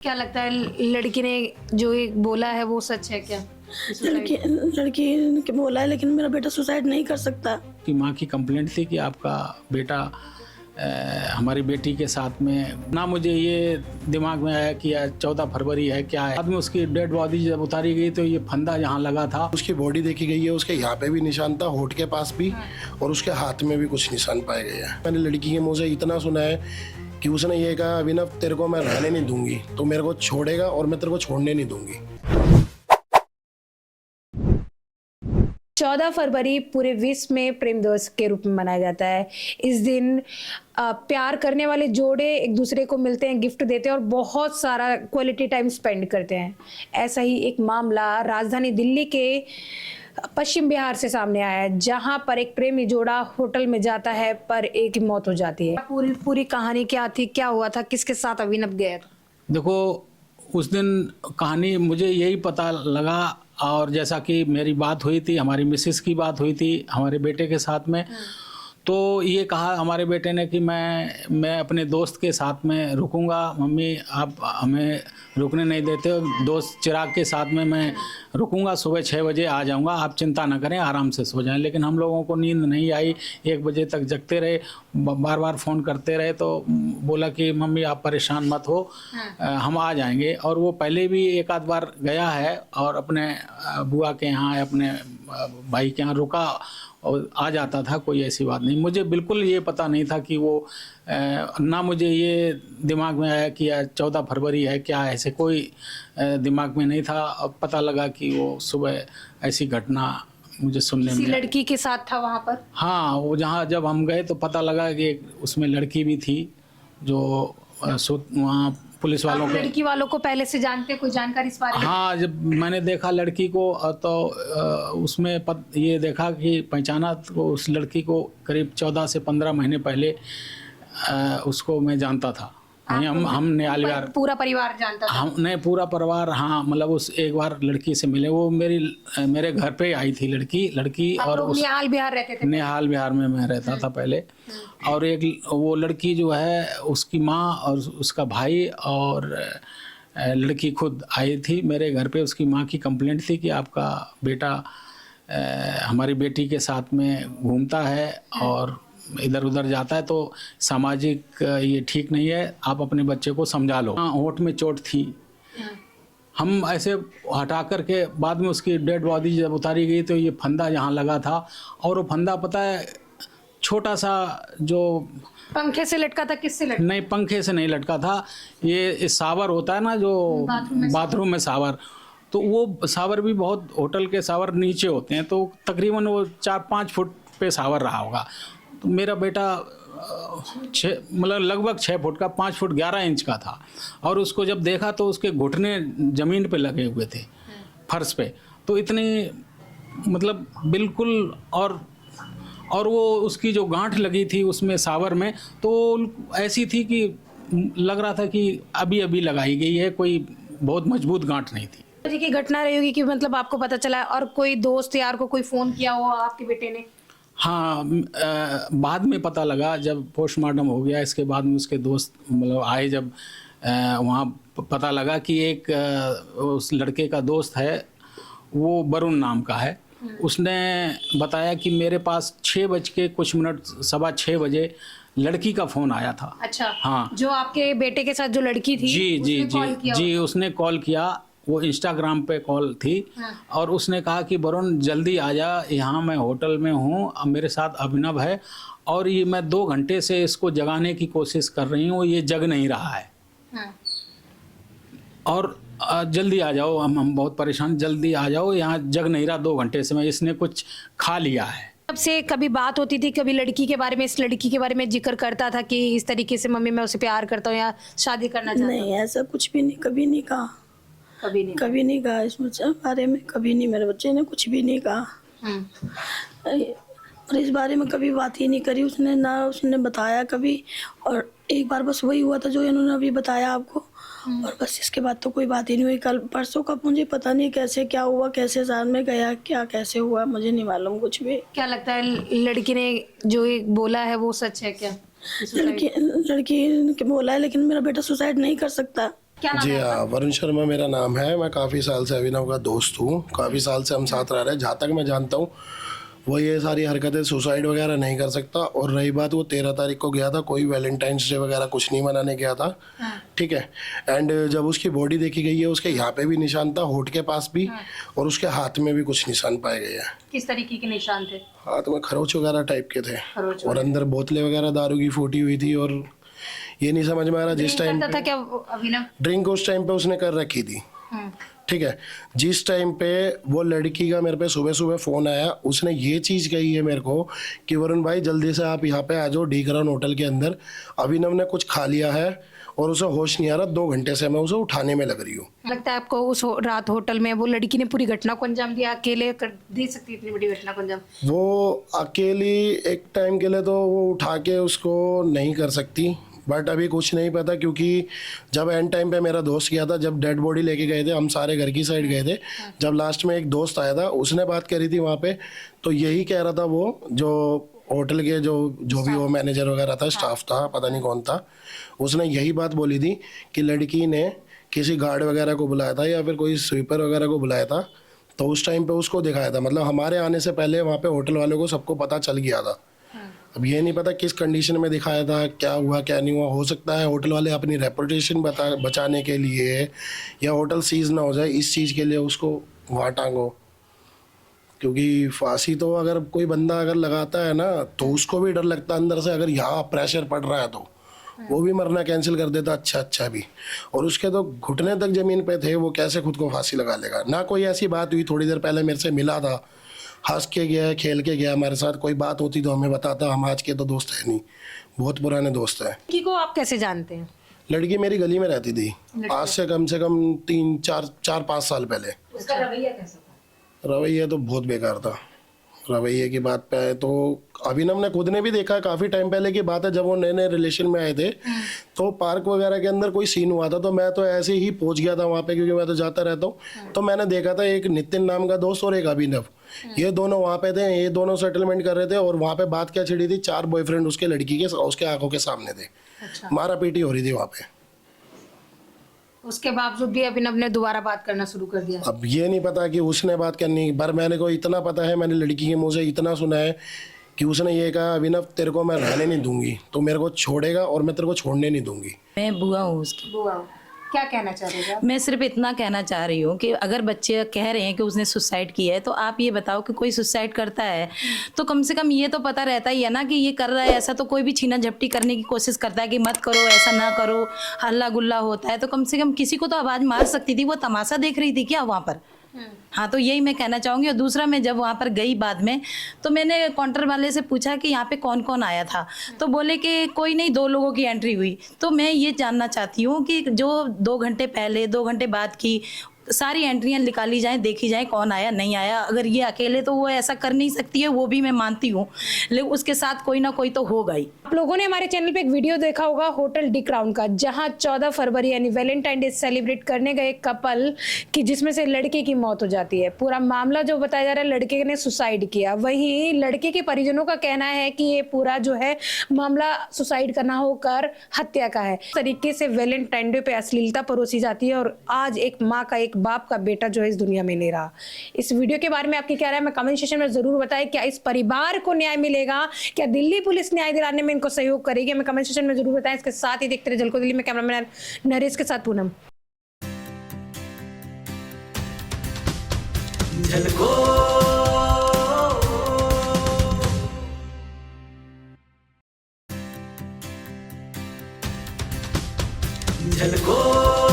क्या लगता है लड़की ने जो ये बोला है वो सच है क्या? लड़की लड़की ने बोला है, लेकिन मेरा बेटा सुसाइड नहीं कर सकता। कि माँ की कंप्लेंट थी कि आपका बेटा हमारी बेटी के साथ में ना। मुझे ये दिमाग में आया कि 14 फरवरी है क्या है। बाद में उसकी डेड बॉडी जब उतारी गई तो ये फंदा यहाँ लगा था। उसकी बॉडी देखी गई है, उसके यहाँ पे भी निशान था, होठ के पास भी, और उसके हाथ में भी कुछ निशान पाए गए हैं। मैंने लड़की के मुँह से इतना सुना है कि उसने ये कहा, अभिनव तेरे को मैं रहने नहीं दूंगी, तो मेरे को छोड़ेगा और मैं तेरे को छोड़ने नहीं दूंगी। 14 फरवरी पूरे विश्व में प्रेम दिवस के रूप में मनाया जाता है। इस दिन प्यार करने वाले जोड़े एक दूसरे को मिलते हैं, गिफ्ट देते हैं और बहुत सारा क्वालिटी टाइम स्पेंड करते हैं। ऐसा ही एक मामला राजधानी दिल्ली के पश्चिम बिहार से सामने आया है, जहां पर एक प्रेमी जोड़ा होटल में जाता है पर एक की मौत हो जाती है। पूरी कहानी क्या थी, क्या हुआ था, किसके साथ अभिनव गया था? देखो, उस दिन कहानी मुझे यही पता लगा, और जैसा कि मेरी बात हुई थी, हमारी मिसेस की बात हुई थी हमारे बेटे के साथ में, तो ये कहा हमारे बेटे ने कि मैं अपने दोस्त के साथ में रुकूंगा। मम्मी आप हमें रुकने नहीं देते हो, दोस्त चिराग के साथ में मैं रुकूंगा, सुबह 6 बजे आ जाऊंगा, आप चिंता ना करें, आराम से सो जाएं। लेकिन हम लोगों को नींद नहीं आई, 1 बजे तक जगते रहे, बार बार फ़ोन करते रहे, तो बोला कि मम्मी आप परेशान मत हो, हम आ जाएंगे। और वो पहले भी एक आध बार गया है और अपने बुआ के यहाँ, अपने भाई के यहाँ रुका और आ जाता था, कोई ऐसी बात नहीं। मुझे बिल्कुल ये पता नहीं था कि वो ना मुझे ये दिमाग में आया कि 14 फरवरी है क्या, ऐसे कोई दिमाग में नहीं था। अब पता लगा कि वो सुबह ऐसी घटना मुझे सुनने में। लड़की के साथ था वहां पर? हाँ, वो जहाँ जब हम गए तो पता लगा कि उसमें लड़की भी थी, जो वहाँ पुलिस वालों के। लड़की वालों को पहले से जानते, कोई जानकारी इस बारे में? हाँ, जब मैंने देखा लड़की को तो उसमें ये देखा कि पहचाना तो उस लड़की को करीब 14 से 15 महीने पहले उसको मैं जानता था। हम निहाल विहार पूरा परिवार जानता था? हम नहीं, पूरा परिवार। हाँ, मतलब उस एक बार लड़की से मिले, वो मेरे घर पे आई थी लड़की और उस निहाल बिहार रहते थे? निहाल बिहार में मैं रहता था पहले। और एक वो लड़की जो है, उसकी माँ और उसका भाई और लड़की खुद आई थी मेरे घर पे। उसकी माँ की कंप्लेंट थी कि आपका बेटा हमारी बेटी के साथ में घूमता है और इधर उधर जाता है, तो सामाजिक ये ठीक नहीं है, आप अपने बच्चे को समझा लो। हाँ, होठ में चोट थी। हम ऐसे हटा करके बाद में उसकी डेड बॉडी जब उतारी गई तो ये फंदा यहाँ लगा था, और वो फंदा पता है छोटा सा, जो पंखे से लटका था? किससे लटका? नहीं, पंखे से नहीं लटका था। ये सावर होता है ना, जो बाथरूम में सावर, तो वो सावर भी बहुत, होटल के सावर नीचे होते हैं, तो तकरीबन वो 4-5 फुट पे सावर रहा होगा। तो मेरा बेटा मतलब लगभग 6 फुट का, 5 फुट 11 इंच का था। और उसको जब देखा तो उसके घुटने ज़मीन पे लगे हुए थे, फर्श पे, तो इतनी मतलब बिल्कुल। और वो उसकी जो गांठ लगी थी उसमें सावर में, तो ऐसी थी कि लग रहा था कि अभी अभी लगाई गई है, कोई बहुत मजबूत गांठ नहीं थी। की घटना रही होगी कि मतलब आपको पता चला, और कोई दोस्त यार को कोई फोन किया हो आपके बेटे ने? हाँ, बाद में पता लगा, जब पोस्टमार्टम हो गया इसके बाद में उसके दोस्त मतलब आए, जब वहाँ पता लगा कि एक उस लड़के का दोस्त है, वो वरुण नाम का है। उसने बताया कि मेरे पास 6 बज के कुछ मिनट, 6:15 बजे लड़की का फ़ोन आया था। अच्छा। हाँ, जो आपके बेटे के साथ जो लड़की थी? जी, उसने कॉल किया। वो इंस्टाग्राम पे कॉल थी। हाँ। और उसने कहा कि वरुण जल्दी आ जा, यहाँ मैं होटल में हूँ, मेरे साथ अभिनव है, और ये मैं 2 घंटे से इसको जगाने की कोशिश कर रही हूँ, ये जग नहीं रहा है। हाँ। और जल्दी आ जाओ, हम बहुत परेशान, जल्दी आ जाओ, यहाँ जग नहीं रहा 2 घंटे से, मैं इसने कुछ खा लिया है। तब से कभी बात होती थी, कभी लड़की के बारे में, इस लड़की के बारे में जिक्र करता था कि इस तरीके से मम्मी मैं उसे प्यार करता हूँ या शादी करना चाहता हूँ? नहीं, ऐसा कुछ भी नहीं, कभी नहीं कहा। कभी नहीं कहा इस बारे में, कभी नहीं, मेरे बच्चे ने कुछ भी नहीं कहा। और इस बारे में कभी बात ही नहीं करी उसने, ना उसने बताया कभी। और एक बार बस वही हुआ था जो इन्होंने अभी बताया आपको, और बस इसके बाद तो कोई बात ही नहीं हुई। कल परसों का मुझे पता नहीं कैसे क्या हुआ, कैसे साथ में गया, क्या कैसे हुआ, मुझे नहीं मालूम कुछ भी। क्या लगता है लड़की ने जो ये बोला है वो सच है क्या? लड़की ने बोला है, लेकिन मेरा बेटा सुसाइड नहीं कर सकता। क्या नाम जी है हाँ, वरुण शर्मा मेरा नाम है। मैं काफ़ी साल से अभिनव का दोस्त हूँ, काफ़ी साल से हम साथ रह रहे हैं। जहाँ तक मैं जानता हूँ वो ये सारी हरकतें सुसाइड वगैरह नहीं कर सकता। और रही बात, वो 13 तारीख को गया था, कोई वैलेंटाइंस डे वगैरह कुछ नहीं मनाने गया था, ठीक है। एंड जब उसकी बॉडी देखी गई है, उसके यहाँ पे भी निशान था, होठ के पास भी, और उसके हाथ में भी कुछ निशान पाए गए हैं। किस तरीके के निशान थे? हाथ में खरोच वगैरह टाइप के थे, खरोंच और अंदर बोतलें वगैरह दारू की फूटी हुई थी। और ये नहीं समझ में आ रहा जिस टाइम करता था क्या वो अभिनव? ड्रिंक उस टाइम पे उसने कर रखी थी, ठीक है। जिस टाइम पे वो लड़की का मेरे पे सुबह सुबह फ़ोन आया, उसने ये चीज़ कही है मेरे को कि वरुण भाई जल्दी से आप यहाँ पे आ जाओ, डी क्राउन होटल के अंदर, अभिनव ने कुछ खा लिया है और उसे होश नहीं आ रहा, 2 घंटे से मैं उसे उठाने में लग रही हूँ। लगता है आपको उस रात होटल में वो लड़की ने पूरी घटना को अंजाम दिया? अकेले कर दे सकती इतनी बड़ी घटना को अंजाम? वो अकेली एक टाइम के लिए तो वो उठा के उसको नहीं कर सकती, बट अभी कुछ नहीं पता, क्योंकि जब एंड टाइम पे मेरा दोस्त गया था, जब डेड बॉडी लेके गए थे, हम सारे घर की साइड गए थे, जब लास्ट में एक दोस्त आया था, उसने बात करी थी वहाँ पे, तो यही कह रहा था वो जो होटल के जो भी वो मैनेजर वगैरह था, स्टाफ था, पता नहीं कौन था, उसने यही बात बोली थी कि लड़की ने किसी गार्ड वगैरह को बुलाया था या फिर कोई स्वीपर वगैरह को बुलाया था, तो उस टाइम पे उसको दिखाया था। मतलब हमारे आने से पहले वहाँ पे होटल वालों को सबको पता चल गया था। अब ये नहीं पता किस कंडीशन में दिखाया था, क्या हुआ क्या नहीं हुआ। हो सकता है होटल वाले अपनी रेपुटेशन बचाने के लिए, या होटल सीज ना हो जाए इस चीज़ के लिए उसको वहाँ टांगो, क्योंकि फांसी तो अगर कोई बंदा अगर लगाता है ना, तो उसको भी डर लगता है अंदर से, अगर यहाँ प्रेशर पड़ रहा है तो वो भी मरना कैंसिल कर देता अच्छा भी। और उसके तो घुटने तक ज़मीन पे थे, वो कैसे खुद को फांसी लगा लेगा। ना कोई ऐसी बात हुई, थोड़ी देर पहले मेरे से मिला था, हंस के गया, खेल के गया हमारे साथ, कोई बात होती तो हमें बताता, हम आज के तो दोस्त है नहीं, बहुत पुराने दोस्त हैं। लड़की को आप कैसे जानते हैं? लड़की मेरी गली में रहती थी, आज से कम 3-4-5 साल पहले। उसका रवैया कैसा था? रवैया तो बहुत बेकार था। रवैये की बात पे आए तो अभिनव ने खुद ने भी देखा, काफ़ी टाइम पहले की बात है, जब वो नए नए रिलेशन में आए थे, तो पार्क वगैरह के अंदर कोई सीन हुआ था, तो मैं तो ऐसे ही पहुंच गया था वहाँ पे, क्योंकि मैं तो जाता रहता हूँ। तो मैंने देखा था एक नितिन नाम का दोस्त और एक अभिनव, ये दोनों वहाँ पे थे, ये दोनों सेटलमेंट कर रहे थे। और वहाँ पे बात क्या छिड़ी थी, 4 बॉयफ्रेंड उसके लड़की के उसके आंखों के सामने थे। मारा पीटी हो रही थी वहाँ पे। उसके बावजूद भी अभिनव ने दोबारा बात करना शुरू कर दिया? अब ये नहीं पता कि उसने बात करनी, पर मैंने को इतना पता है, मैंने लड़की के मुंह से इतना सुना है कि उसने ये कहा, अभिनव तेरे को मैं रहने नहीं दूंगी, तो मेरे को छोड़ेगा और मैं तेरे को छोड़ने नहीं दूंगी। मैं बुआ हूँ उसकी। बुआ हो। क्या कहना चाह रहे हो? मैं सिर्फ इतना कहना चाह रही हूँ कि अगर बच्चे कह रहे हैं कि उसने सुसाइड किया है, तो आप ये बताओ कि कोई सुसाइड करता है तो कम से कम ये तो पता रहता ही है ना कि ये कर रहा है ऐसा। तो कोई भी छीना झपटी करने की कोशिश करता है कि मत करो, ऐसा ना करो, हल्ला गुल्ला होता है, तो कम से कम किसी को तो आवाज़ मार सकती थी। वो तमाशा देख रही थी क्या वहाँ पर? हाँ, तो यही मैं कहना चाहूँगी। और दूसरा, मैं जब वहाँ पर गई बाद में, तो मैंने काउंटर वाले से पूछा कि यहाँ पे कौन कौन आया था, तो बोले कि कोई नहीं, 2 लोगों की एंट्री हुई। तो मैं ये जानना चाहती हूँ कि जो 2 घंटे पहले, 2 घंटे बाद की सारी एंट्रियाँ निकाली जाएं, देखी जाए कौन आया नहीं आया। अगर ये अकेले तो वो ऐसा कर नहीं सकती है, वो भी मैं मानती हूँ, लेकिन उसके साथ कोई ना कोई तो होगा ही। आप लोगों ने हमारे चैनल पे एक वीडियो देखा होगा होटल डी क्राउन का, जहां 14 फरवरी यानी वैलेंटाइन डे सेलिब्रेट करने गए कपल की, जिसमें से लड़के की मौत हो जाती है। पूरा मामला जो बताया जा रहा है, लड़के ने सुसाइड किया। वहीं लड़के के परिजनों का कहना है कि ये पूरा जो है मामला सुसाइड करना होकर हत्या का है। इस तरीके से वैलेंटाइन डे पे अश्लीलता परोसी जाती है, और आज एक माँ का, एक बाप का बेटा जो है इस दुनिया में नहीं रहा। इस वीडियो के बारे में आपकी क्या राय है, मैं कमेंट सेक्शन में जरूर बताएं। क्या इस परिवार को न्याय मिलेगा? क्या दिल्ली पुलिस न्याय दिलाने में इनको सहयोग करेगी? हमें कमेंट सेक्शन में जरूर बताएं। इसके साथ ही देखते रहे झलको दिल्ली में कैमरामैन नरेश के साथ पूनम। झलको